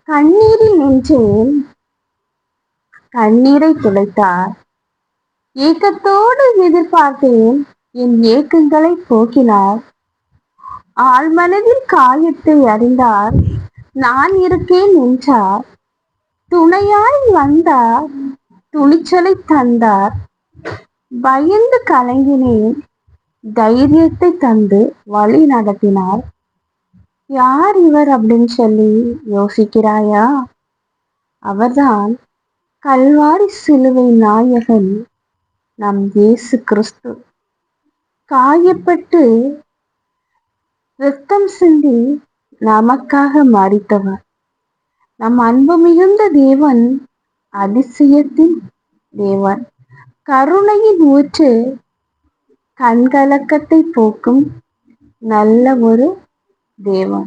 கண்ணீரில் நின்றேன், கண்ணீரை துடைத்தார். ஏக்கத்தோடு எதிர்பார்த்தேன், என் ஏக்கங்களை போக்கினார். ஆழ்மனதில் காயத்தை அறிந்தார், நான் இருக்கேன் என்றார். துணையாய் வந்தார், துணிச்சலை தந்தார். பயந்து கலங்கினேன், தைரியத்தை தந்து வழி நடத்தினார். யார் இவர் அப்படின்னு சொல்லி யோசிக்கிறாயா? அவர்தான் கல்வாரி சிலுவை நாயகன், நம் இயேசு கிறிஸ்து. காயப்பட்டு இரத்தம் சிந்தி நமக்காக மரித்தவர். நம் அன்பு மிகுந்த தேவன், அதிசயத்தின் தேவன், கருணையின் ஊற்று, கண்கலக்கத்தை போக்கும் நல்ல ஒரு தேவன்.